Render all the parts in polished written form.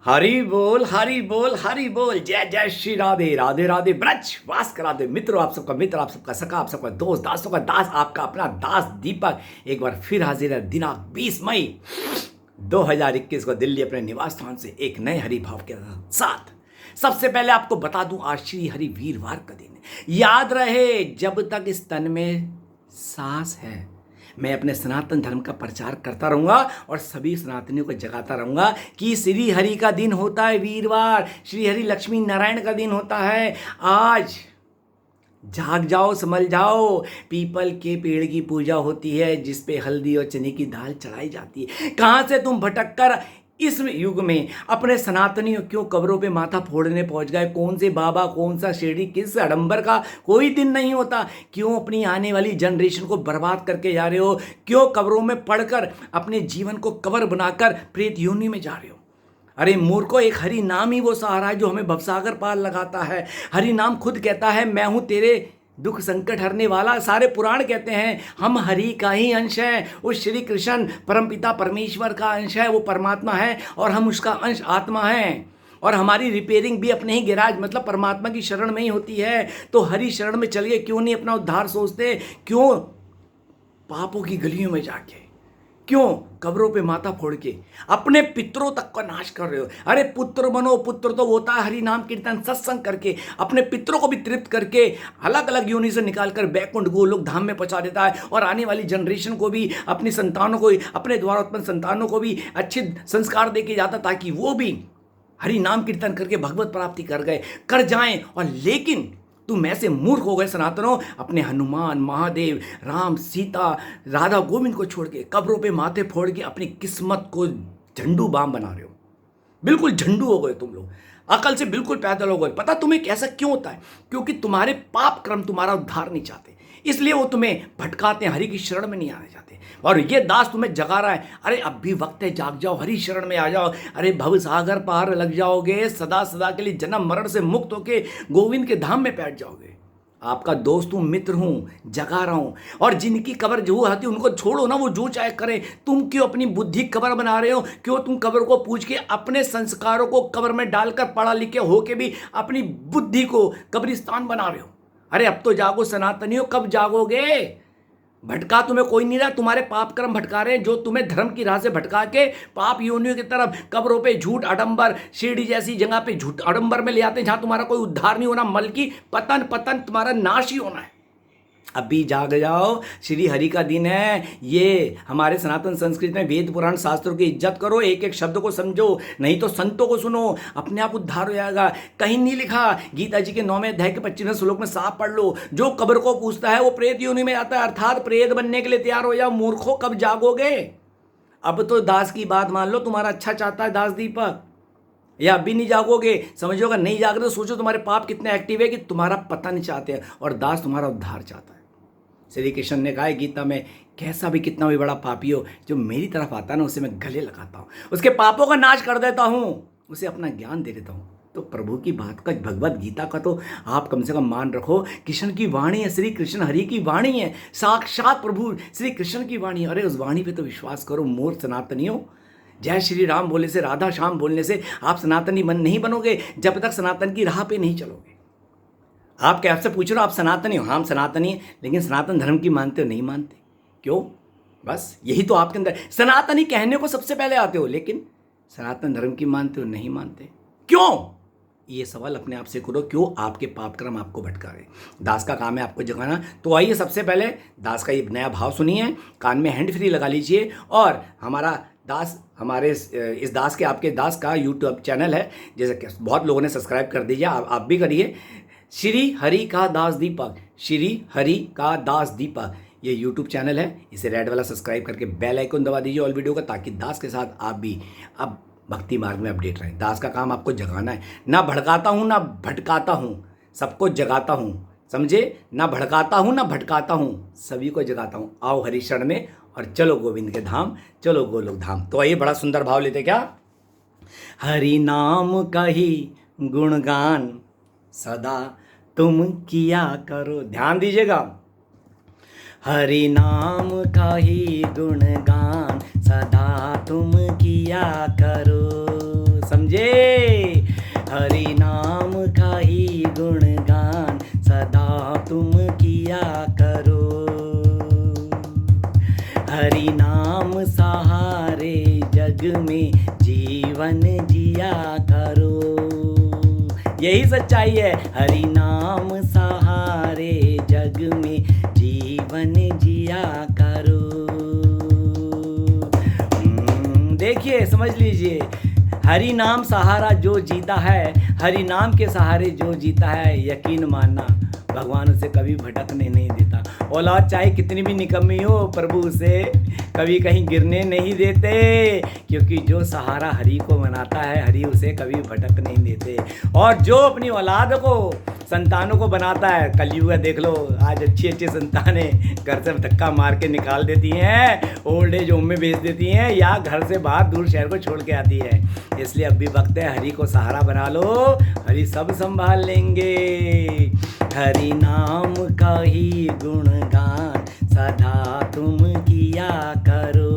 हरि बोल हरि बोल हरि बोल। जय जय श्री राधे राधे राधे। ब्रज वास करा दे मित्रों, आप सबका मित्र, आप सबका सखा, आप सबका दोस्त, दासों का दास, आपका अपना दास दीपक एक बार फिर हाजिर है। दिनांक 20 मई 2021 को दिल्ली अपने निवास स्थान से एक नए हरि भाव के साथ। सबसे पहले आपको बता दूं, आज श्री हरि वीरवार का दिन है। याद रहे, जब तक इस तन में सांस है मैं अपने सनातन धर्म का प्रचार करता रहूंगा और सभी सनातनियों को जगाता रहूंगा कि श्री हरि का दिन होता है वीरवार, श्री हरि लक्ष्मी नारायण का दिन होता है। आज जाग जाओ, समझ जाओ, पीपल के पेड़ की पूजा होती है जिस पे हल्दी और चने की दाल चढ़ाई जाती है। कहां से तुम भटक कर इस युग में अपने सनातनियों क्यों कब्रों पे माथा फोड़ने पहुंच गए? कौन से बाबा, कौन सा शिरडी, किस आडंबर का कोई दिन नहीं होता? क्यों अपनी आने वाली जनरेशन को बर्बाद करके जा रहे हो? क्यों कब्रों में पड़कर अपने जीवन को कब्र बनाकर प्रेत योनि में जा रहे हो? अरे मूर्खों, एक हरि नाम ही वो सहारा है जो हमें भवसागर पार लगाता है। हरि नाम खुद कहता है, मैं हूं तेरे दुख संकट हरने वाला। सारे पुराण कहते हैं हम हरि का ही अंश हैं। वो श्री कृष्ण परमपिता परमेश्वर का अंश है, वो परमात्मा है और हम उसका अंश आत्मा हैं। और हमारी रिपेयरिंग भी अपने ही गैराज मतलब परमात्मा की शरण में ही होती है। तो हरि शरण में चलिए, क्यों नहीं अपना उद्धार सोचते? क्यों पापों की गलियों में जाके, क्यों कब्रों पे माथा फोड़ के अपने पितरों तक का नाश कर रहे हो? अरे पुत्र बनो। पुत्र तो होता है हरि नाम कीर्तन सत्संग करके अपने पितरों को भी तृप्त करके अलग अलग योनि से निकालकर बैकुंठ गोलोक धाम में पहुंचा देता है। और आने वाली जनरेशन को भी, अपनी संतानों को, अपने द्वारा उत्पन्न संतानों को भी अच्छे संस्कार दे के जाता ताकि वो भी हरि नाम कीर्तन करके भगवत प्राप्ति कर जाएं। और लेकिन तुम ऐसे मूर्ख हो गए सनातनों, अपने हनुमान, महादेव, राम, सीता, राधा गोविंद को छोड़ के कब्रों पे माथे फोड़ के अपनी किस्मत को झंडू बाम बना रहे हो। बिल्कुल झंडू हो गए तुम लोग, अकल से बिल्कुल पैदल हो गए। पता तुम्हें कैसा क्यों होता है? क्योंकि तुम्हारे पाप कर्म तुम्हारा उद्धार नहीं चाहते, इसलिए वो तुम्हें भटकाते हैं, हरि की शरण में नहीं आना चाहते। और ये दास तुम्हें जगा रहा है, अरे अब भी वक्त है, जाग जाओ, हरि शरण में आ जाओ। अरे भव सागर पार लग जाओगे, सदा सदा के लिए जन्म मरण से मुक्त होके गोविंद के धाम में बैठ जाओगे। आपका दोस्त हूं, मित्र हूं, जगा रहा हूं। और जिनकी कब्र जो आती है उनको छोड़ो ना, वो जो चाहे करें। तुम क्यों अपनी बुद्धि कब्र बना रहे हो? क्यों तुम कब्र को पूछ के अपने संस्कारों को कब्र में डालकर पढ़ा लिखे होके भी अपनी बुद्धि को कब्रिस्तान बना रहे हो? अरे अब तो जागो सनातनियों, कब जागोगे? भटका तुम्हें कोई नहीं रहा, तुम्हारे पाप कर्म भटका रहे हैं जो तुम्हें धर्म की राह से भटका के पाप योनियों की तरफ, कब्रों पे झूठ आडंबर, शिरडी जैसी जगह पे झूठ आडंबर में ले आते हैं जहां तुम्हारा कोई उद्धार नहीं होना, बल्कि पतन पतन तुम्हारा नाश ही होना है। अभी जाग जाओ, श्री हरि का दिन है। ये हमारे सनातन संस्कृति में वेद पुराण शास्त्रों की इज्जत करो, एक एक शब्द को समझो, नहीं तो संतों को सुनो, अपने आप उद्धार हो जाएगा। कहीं नहीं लिखा, गीता जी के 9वें अध्याय के 25वें श्लोक में साफ पढ़ लो, जो कब्र को पूछता है वो प्रेत योनि में आता है। अर्थात प्रेत बनने के लिए तैयार हो जाओ मूर्खों, कब जागोगे? अब तो दास की बात मान लो, तुम्हारा अच्छा चाहता है दास दीपक, या अभी नहीं जागोगे? समझोगा नहीं जाग रहे तो सोचो तुम्हारे पाप कितने एक्टिव है कि तुम्हारा पता नहीं चाहते हैं और दास तुम्हारा उद्धार चाहता है। श्री कृष्ण ने कहा है गीता में, कैसा भी कितना भी बड़ा पापी हो, जो मेरी तरफ आता है ना उसे मैं गले लगाता हूँ, उसके पापों का नाश कर देता हूँ, उसे अपना ज्ञान दे देता हूँ। तो प्रभु की बात का, भगवत गीता का तो आप कम से कम मान रखो। कृष्ण की वाणी है, श्री कृष्ण हरि की वाणी है, साक्षात प्रभु श्री कृष्ण की वाणी है। अरे उस वाणी पे तो विश्वास करो मूर्ख सनातनियों। जय श्री राम बोलने से, राधा श्याम बोलने से आप सनातनी नहीं बनोगे जब तक सनातन की राह पे नहीं चलोगे। आप कैसे पूछ रहे हो आप सनातनी हो? हम सनातनी हैं, लेकिन सनातन धर्म की मानते हो नहीं मानते? क्यों? बस यही तो आपके अंदर, सनातनी कहने को सबसे पहले आते हो लेकिन सनातन धर्म की मानते हो नहीं मानते। क्यों? ये सवाल अपने आप से करो, क्यों आपके पाप कर्म आपको भटका रहे? दास का काम है आपको जगाना। तो आइए सबसे पहले दास का ये नया भाव सुनिए, कान में हैंड फ्री लगा लीजिए। और हमारा दास, हमारे इस दास के, आपके दास का यूट्यूब चैनल है, जैसे कि बहुत लोगों ने सब्सक्राइब कर दीजिए, आप भी करिए। श्री हरि का दास दीपक, श्री हरि का दास दीपक, ये यूट्यूब चैनल है। इसे रेड वाला सब्सक्राइब करके बेल आइकन दबा दीजिए ऑल वीडियो का, ताकि दास के साथ आप भी अब भक्ति मार्ग में अपडेट रहें। दास का काम आपको जगाना है, ना भड़काता हूँ ना भटकाता हूँ, सबको जगाता हूँ, समझे? ना भड़काता हूँ ना भटकाता हूँ, सभी को जगाता हूँ। आओ हरि शरण में और चलो गोविंद के धाम, चलो गोलोक धाम। तो आइए बड़ा सुंदर भाव लेते क्या? हरि नाम का ही गुणगान सदा तुम किया करो। ध्यान दीजिएगा, हरि नाम का ही गुणगान सदा तुम किया करो। समझे? हरि नाम का ही गुणगान सदा तुम किया करो। हरि नाम सहारे जग में जीवन जिया करो। यही सच्चाई है, हरि नाम सहारे जग में जीवन जिया करो। देखिए, समझ लीजिए, हरि नाम सहारा जो जीता है, हरि नाम के सहारे जो जीता है, यकीन मानना भगवान उसे कभी भटकने नहीं देता। औलाद चाहे कितनी भी निकम्मी हो, प्रभु उसे कभी कहीं गिरने नहीं देते, क्योंकि जो सहारा हरि को मनाता है, हरि उसे कभी भटक नहीं देते। और जो अपनी औलाद को, संतानों को बनाता है, कलयुग है, देख लो आज अच्छी अच्छी संतानें घर से धक्का मार के निकाल देती हैं, ओल्ड एज होम में भेज देती हैं, या घर से बाहर दूर शहर को छोड़ के आती है। इसलिए अब भी वक्त है, हरि को सहारा बना लो, हरि सब संभाल लेंगे। हरि नाम का ही गुणगान सदा तुम किया करो।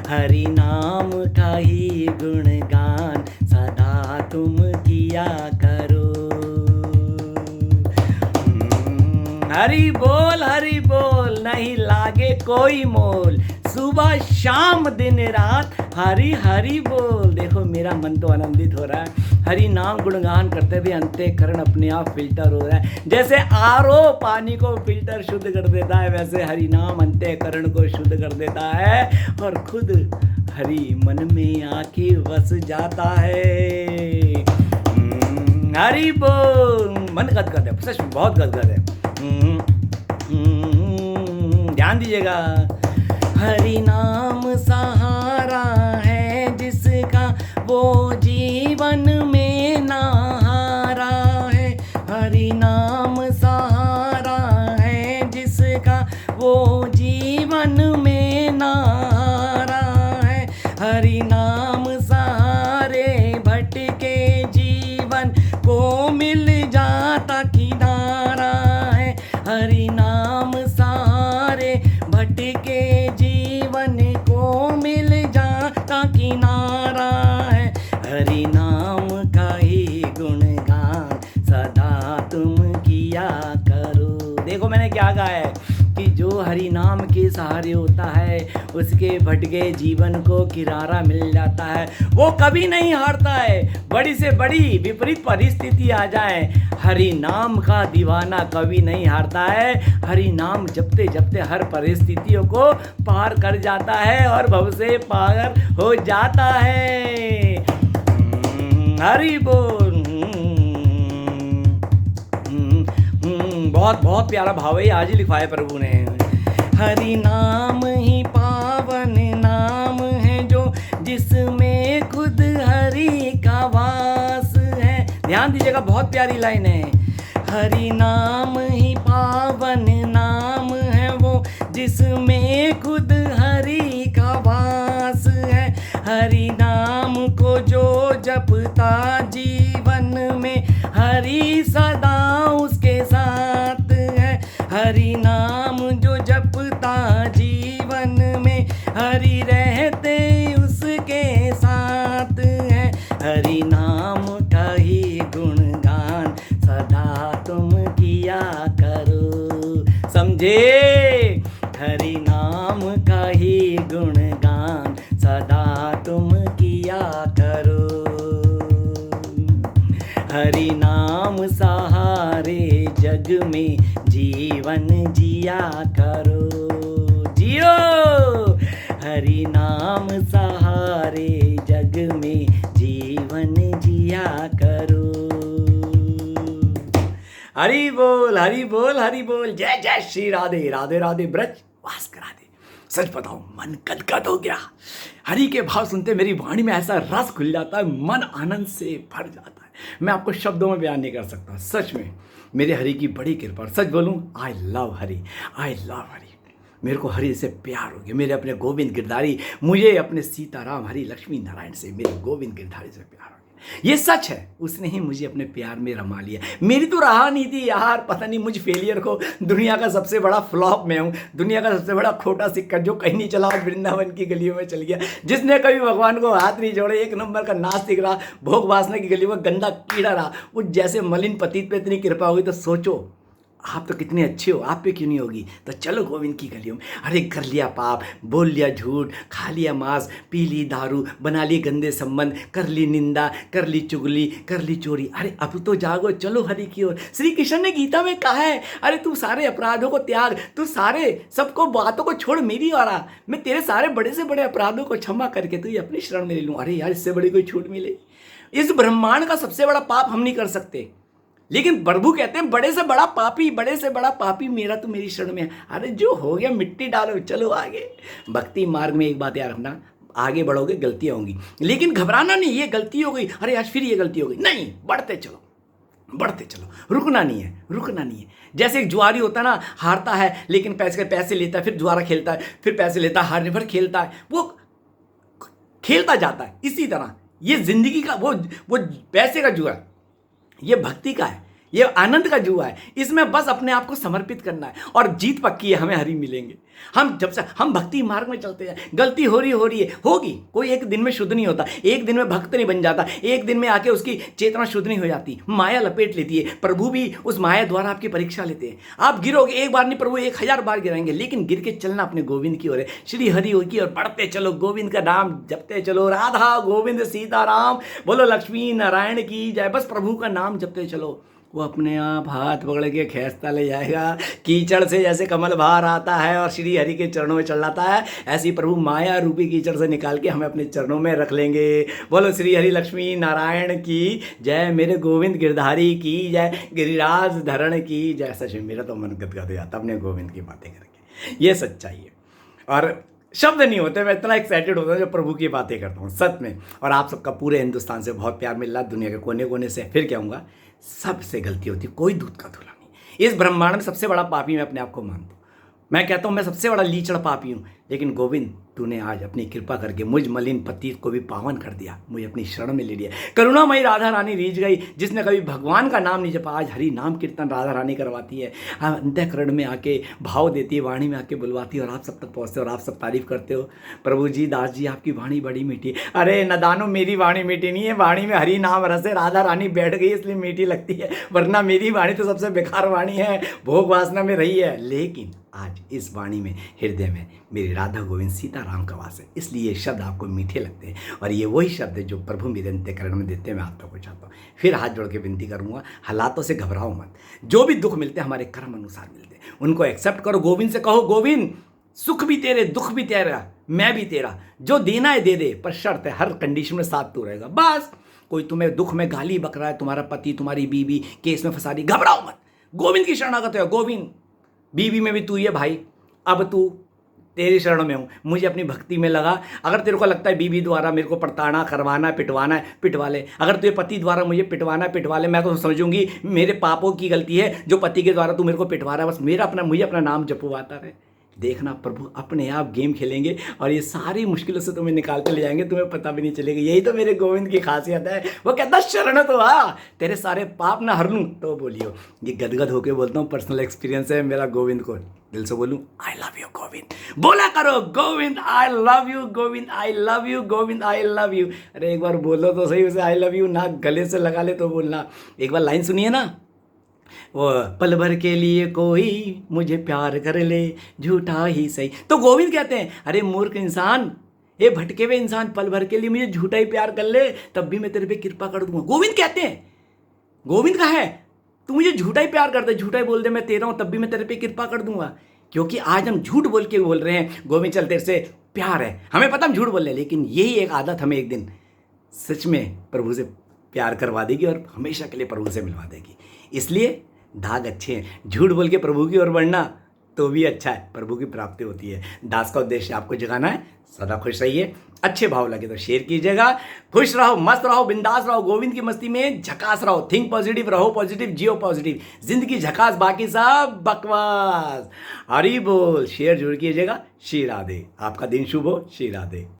हरि नाम का ही गुणगान सदा तुम किया करो। हरि बोल नहीं लागे कोई मोल, सुबह शाम दिन रात हरि हरि बोल। देखो मेरा मन तो आनंदित हो रहा है, हरि नाम गुणगान करते हुए अंतःकरण अपने आप फिल्टर हो रहा है। जैसे आरओ पानी को फिल्टर शुद्ध कर देता है, वैसे हरि नाम अंतःकरण को शुद्ध कर देता है, और खुद हरि मन में आके बस जाता है। हरि बोल। मन गदगद है, सच में बहुत गदगद है। ध्यान दीजिएगा। हरि नाम सहारा है जिसका, वो जीवन में ना हारा है। हरि नाम सहारा है जिसका, वो जीवन में ना हारा है। हरि नाम सहारे भटके जीवन को मिल जाता किनारा है। हरि नाम सहारे भटके जीवन को मिल जाता किनारा है। हरि नाम का ही गुणगान सदा तुम किया करो। देखो मैंने क्या कहा है कि जो हरि नाम के सहारे होता है, उसके भटके जीवन को किनारा मिल जाता है, वो कभी नहीं हारता है। बड़ी से बड़ी विपरीत परिस्थिति आ जाए, हरि नाम का दीवाना कभी नहीं हारता है। हरि नाम जपते जपते हर परिस्थितियों को पार कर जाता है और भव से पार हो जाता है। हरि बोल। बहुत बहुत प्यारा भाव है, आज ही लिखवाया प्रभु ने। हरि नाम ही पावन नाम है जो, जिसमें खुद हरि का वास है। ध्यान दीजिएगा, बहुत प्यारी लाइन है। हरि नाम ही पावन नाम है वो, जिसमें खुद हरि का वास है। हरि नाम को जो जपता जीवन में, हरि सदा उसके साथ है। हरि नाम जो जपता जीवन में, हरि रहते उसके साथ है। हरि नाम का ही गुणगान सदा तुम किया करो। समझे? हरि नाम का ही गुणगान सदा तुम किया करो। हरि नाम सहारे जग में जीवन जिया करो। जियो। हरि नाम सहारे जग में जीवन जिया करो। हरि बोल, हरि बोल, हरि बोल। जय जय श्री राधे, राधे राधे ब्रज वास करा दे। सच बताओ, मन गदगद हो गया। हरि के भाव सुनते मेरी वाणी में ऐसा रस खुल जाता है, मन आनंद से भर जाता है। मैं आपको शब्दों में बयान नहीं कर सकता। सच में मेरे हरि की बड़ी कृपा। सच बोलूं, I love Hari, I love Hari. मेरे को हरि से प्यार हो गया। मेरे अपने गोविंद गिरधारी, मुझे अपने सीताराम हरि लक्ष्मी नारायण से, मेरे गोविंद गिरधारी से प्यार हो गया। ये सच है, उसने ही मुझे अपने प्यार में रमा लिया। मेरी तो रहा नहीं थी यार, पता नहीं मुझ फेलियर को, दुनिया का सबसे बड़ा फ्लॉप मैं हूँ, दुनिया का सबसे बड़ा खोटा सिक्का जो कहीं नहीं चला और वृंदावन की गलियों में चल गया, जिसने कभी भगवान को हाथ नहीं जोड़े, एक नंबर का नास्तिक रहा, भोग वासना की गली में गंदा कीड़ा रहा। उस जैसे मलिन पतित पे इतनी कृपा हुई तो सोचो आप तो कितने अच्छे हो, आप पे क्यों नहीं होगी। तो चलो गोविंद की गलियों में। अरे कर लिया पाप, बोल लिया झूठ, खा लिया मांस, पी ली दारू, बना लिए गंदे संबंध, कर ली निंदा, कर ली चुगली, कर ली चोरी। अरे अब तो जागो, चलो हरि की ओर। श्री कृष्ण ने गीता में कहा है, अरे तू सारे अपराधों को त्याग, तू सारे सबको बातों को छोड़ मेरी ओर आ, मैं तेरे सारे बड़े से बड़े अपराधों को क्षमा करके तू अपनी शरण में ले लूँ। अरे यार इससे बड़ी कोई छूट मिले। इस ब्रह्मांड का सबसे बड़ा पाप हम नहीं कर सकते, लेकिन प्रभु कहते हैं बड़े से बड़ा पापी, बड़े से बड़ा पापी मेरा तो मेरी शरण में है। अरे जो हो गया मिट्टी डालो, चलो आगे। भक्ति मार्ग में एक बात याद रखना, आगे बढ़ोगे गलतियां होंगी, लेकिन घबराना नहीं, ये गलती हो गई, अरे आज फिर ये गलती हो गई, नहीं, बढ़ते चलो, बढ़ते चलो, रुकना नहीं है, रुकना नहीं है। जैसे एक जुआरी होता है ना, हारता है लेकिन पैसे लेता है, फिर जुआरा खेलता है, फिर पैसे लेता है, हारने पर खेलता है, वो खेलता जाता है। इसी तरह ये जिंदगी का वो पैसे का जुआ, ये भक्ति का है, ये आनंद का जुआ है। इसमें बस अपने आप को समर्पित करना है और जीत पक्की है, हमें हरि मिलेंगे। हम जब से हम भक्ति मार्ग में चलते हैं, गलती हो रही है, होगी, कोई एक दिन में शुद्ध नहीं होता, एक दिन में भक्त नहीं बन जाता, एक दिन में आके उसकी चेतना शुद्ध नहीं हो जाती, माया लपेट लेती है। प्रभु भी उस माया द्वारा आपकी परीक्षा लेते हैं। आप गिरोगे एक बार नहीं, प्रभु 1000 बार गिराएंगे, लेकिन गिर के चलना अपने गोविंद की ओर है, श्री हरि की ओर बढ़ते चलो, गोविंद का नाम जपते चलो, राधा गोविंद सीताराम बोलो, लक्ष्मी नारायण की जय। बस प्रभु का नाम जपते चलो, वो अपने आप हाथ पकड़ के खींचता ले जाएगा। कीचड़ से जैसे कमल बाहर आता है और श्री हरि के चरणों में चढ़ जाता है, ऐसे ही प्रभु माया रूपी कीचड़ से निकाल के हमें अपने चरणों में रख लेंगे। बोलो श्री हरि लक्ष्मी नारायण की जय, मेरे गोविंद गिरधारी की जय, गिरिराज धरण की जय। सच में मेरा तो मन गदगद हो जाता अपने गोविंद की बातें करके, ये सच्चाई है और शब्द नहीं होते। मैं इतना एक्साइटेड होता हूँ जब प्रभु की बातें करता हूँ सच में। और आप सबका पूरे हिंदुस्तान से बहुत प्यार मिल रहा है, दुनिया के कोने कोने से। फिर कहूँगा सबसे गलती होती, कोई दूध का धुला नहीं। इस ब्रह्मांड में सबसे बड़ा पापी मैं अपने आप को मानता हूँ। मैं कहता हूँ मैं सबसे बड़ा लीचड़ पापी हूँ, लेकिन गोविंद तूने आज अपनी कृपा करके मुझ मलिन पतित को भी पावन कर दिया, मुझे अपनी शरण में ले लिया। करुणामयी राधा रानी रीझ गई, जिसने कभी भगवान का नाम नहीं जपा, आज हरि नाम कीर्तन राधा रानी करवाती है, अंतःकरण में आके भाव देती है, वाणी में आके बुलवाती है और आप सब तक पहुँचते हो और आप सब तारीफ करते हो। प्रभु जी, दास जी, आपकी वाणी बड़ी मीठी। अरे नदानो, मेरी वाणी मीठी नहीं है, वाणी में हरि नाम रस है, राधा रानी बैठ गई इसलिए मीठी लगती है, वरना मेरी वाणी तो सबसे बेकार वाणी है, भोग वासना में रही है। लेकिन आज इस वाणी में, हृदय में मेरी राधा गोविंद सीताराम का वास है, इसलिए ये शब्द आपको मीठे लगते हैं। और ये वही शब्द है जो प्रभु मेरे अंतःकरण में देते हैं, मैं आप तक को चाहता हूँ। फिर हाथ जोड़ के विनती करूँगा, हालातों से घबराओ मत। जो भी दुख मिलते हैं हमारे कर्म अनुसार मिलते हैं, उनको एक्सेप्ट करो। गोविंद से कहो, गोविंद सुख भी तेरे, दुख भी तेरा, मैं भी तेरा, जो देना है दे दे, पर शर्त है हर कंडीशन में साथ तू रहेगा। बस कोई तुम्हें दुख में गाली बक रहा है, तुम्हारा पति तुम्हारी बीवी केस में फंसा दी, घबराओ मत, गोविंद की शरणागत हो। गोविंद, बीवी में भी तू ही है भाई, अब तू तेरी शरण में हूँ, मुझे अपनी भक्ति में लगा। अगर तेरे को लगता है बीवी द्वारा मेरे को पड़ताना करवाना है, पिटवाना है, पिटवा ले। अगर तुझे पति द्वारा मुझे पिटवाना है, पिटवा ले। मैं तो समझूंगी मेरे पापों की गलती है जो पति के द्वारा तू मेरे को पिटवा रहा है, बस मुझे अपना नाम जपवाता रहे। देखना प्रभु अपने आप गेम खेलेंगे और ये सारी मुश्किलों से तुम्हें निकालते ले जाएंगे, तुम्हें पता भी नहीं चलेगा। यही तो मेरे गोविंद की खासियत है। वो कहता शरण तो आ, तेरे सारे पाप ना हर लूं तो बोलियो। ये गदगद होके बोलता हूँ, पर्सनल एक्सपीरियंस है मेरा। गोविंद को दिल से बोलूं, आई लव यू गोविंद, बोला करो Govind I love you, Govind I love you, Govind I love you. अरे एक बार बोलो तो सही उसे आई लव यू, ना गले से लगा ले तो बोलना। एक बार लाइन सुनिए ना, वो पल भर के लिए कोई मुझे प्यार कर ले, झूठा ही सही। तो गोविंद कहते हैं, अरे मूर्ख इंसान, ये भटके हुए इंसान, पल भर के लिए मुझे झूठा ही प्यार कर ले, तब भी मैं तेरे पे कृपा कर दूंगा। गोविंद कहते हैं, गोविंद का है, तू मुझे झूठा ही प्यार कर दे, झूठा ही बोल दे मैं तेरा हूं, तब भी मैं तेरे पे कृपा कर दूंगा। क्योंकि आज हम झूठ बोल के बोल रहे हैं गोविंद चल तेरे से प्यार है, हमें पता हम झूठ बोल रहे हैं, लेकिन यही एक आदत हमें एक दिन सच में प्रभु से प्यार करवा देगी और हमेशा के लिए प्रभु से मिलवा देगी। इसलिए दाग अच्छे हैं, झूठ बोल के प्रभु की ओर बढ़ना तो भी अच्छा है, प्रभु की प्राप्ति होती है। दास का उद्देश्य आपको जगाना है, सदा खुश रहिए। अच्छे भाव लगे तो शेयर कीजिएगा। खुश रहो, मस्त रहो, बिंदास रहो, गोविंद की मस्ती में झकास रहो। थिंक पॉजिटिव, रहो पॉजिटिव, जियो पॉजिटिव। जिंदगी झकास, बाकी सब बकवास। हरि बोल। शेयर जरूर कीजिएगा। श्री राधे। आपका दिन शुभ हो। श्री राधे।